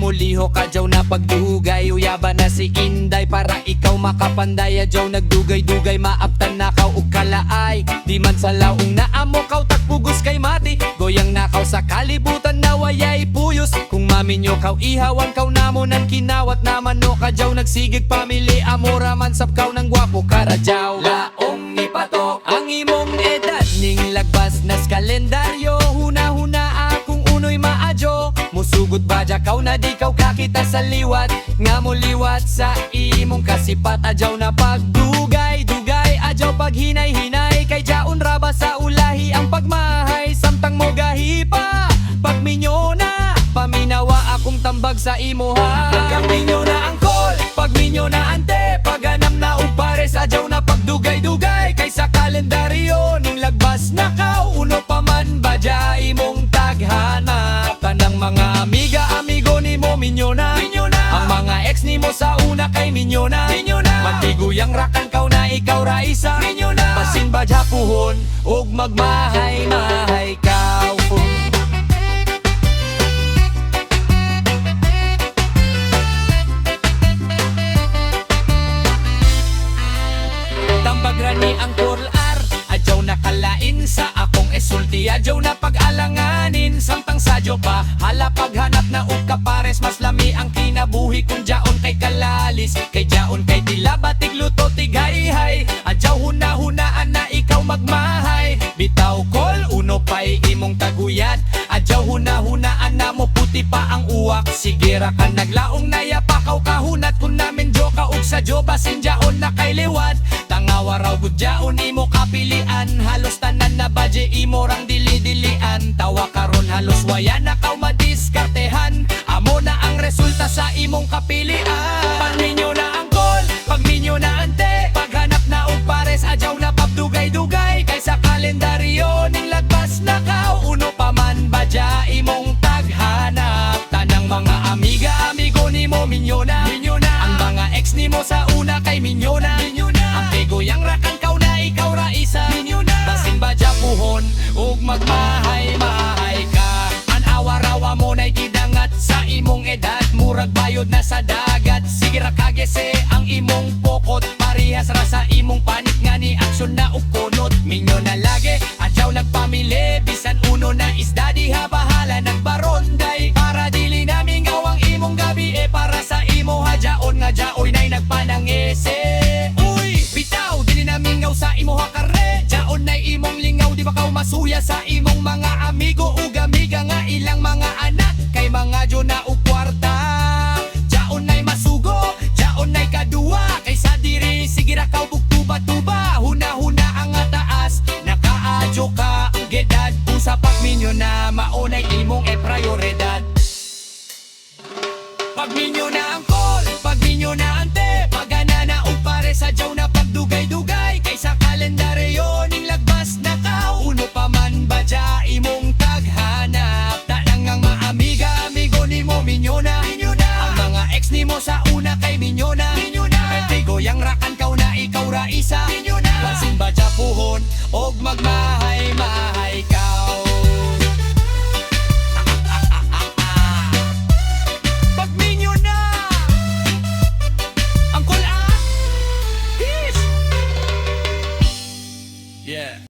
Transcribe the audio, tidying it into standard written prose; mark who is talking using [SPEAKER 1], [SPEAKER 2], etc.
[SPEAKER 1] muliho ka jaw na pagdugay. Uyaba na si Inday para ikaw makapanday. Jaw nagdugay-dugay maaptan na kaw ug kalaay. Di man sa laong naamo kaw takpugos kay mati. Goyang nakaw sa kalibutan na wayay puyos. Kung maminyo kaw ihawan kaw namo nan kinawat naman no ka jaw nagsigig pamili. Amora man sap kaw ng gwapo kara jaw. Laong ipatok ang imong edad ning lagbas nas kalendaryo. Huna-huna akong unoy maadyo. Musugod badya kaw na di kaw kakita sa liwat. Nga mo liwat sa imong kasipat. Adyaw na pagdugay-dugay, adyaw paghinay-hinay. Kay jaon raba sa ulahi ang pagmahay. Samtang mo gahipa pagminyo na, paminawa akong tambag sa imuha. Pagminyo na ang call, pagminyo na ante. Paganam na og pares, adyaw na pagdugay-dugay. Kay sa kalendaryo ning lagbas na kaw. Uno pa man badya imong taghana. Tanang mga amiga, amigo ni mo minyo na. Ang mga ex ni mo sa una kay minyo na. Matiguyang rakan kaw na ikaw ra isa. Pasin badya puhon ug magmahay-mahay kaw. Tambag rani ang kural, adyaw nakalain sa akong esulti. Adyaw na pag-alanganin, samtang sadyo pa hala paghanap na og kapares. Mas lami ang kinabuhi kung jaon kay kalalis. Kay jaon kay tila batig luto tighay-hay. Adyaw huna-hunaan na ikaw magmahay. Bitaw kol, uno pa'y imong taguyat. Adyaw huna-hunaan na mo puti pa ang uwak. Sige ra ka naglaong nayapakaw kahunat. Kung namin jo ka og sa jo basin jaon na kay liwat. Tangawa raw gudyaon imo kapilian. Halos tanan na badye imo rang dili-dilian. Tawa karon halos waya na kaw madiskartehan. Amo na ang resulta sa imong kapilian. Pagminyo na ang call, pagminyo na ante. Paghanap na og pares, adyaw na pagdugay-dugay. Kay sa kalendaryo ning lagbas na kaw. Uno pa man badya imong taghanap. Tanang mga amiga, amigo ni mo minyo na. Ang mga ex ni mo sa una kay minyo na. Ang tigoyang rakan kaw na ikaw ra isa. Basin badya puhon ug magmahay-mahay ka. An-awarawa mo na'y gidangat sa imong edad. Murag bayod na sa dagat. Sige ra kagese ang imong pokot. Parihas ra sa imong panit nga ni aksyon na ug kunot. Minyo na lagi, adyaw nagpamili. Bisan uno na isda diha bahala nagbaronday. Para dili namin gawang imong gabi para sa imo hadyaon nga jaoy na'y nagpanangese. Uy, bitaw, dili namin ngaw sa imo hakare. Jaon na'y imong lingaw, di ba kaw masuya sa imong mga amigo ug amiga nga ilang mga anak. Kay mga jo na ug kwarta. Jaon na'y masugo, jaon na'y kadua. Kay sa diri, sige ra kaw bugtuba-tuba. Huna-huna ang taas, nakaadyo ka ug edad. Usa pagminyo na maunay imong prioridad. Pagminyo na ang call, pagminyo na ante. Pagana na og pares, adyaw na pagdugay-dugay. Kay sa kalendaryo ning lagbas na kaw. Uno pa man badya imong taghanap. Tanang ang mga amiga, amigo ni mo minyo na. Ang mga ex ni mo sa una kay minyo na. Kay tigoyang rakan kaw na ikaw ra isa. Basin badya puhon og magma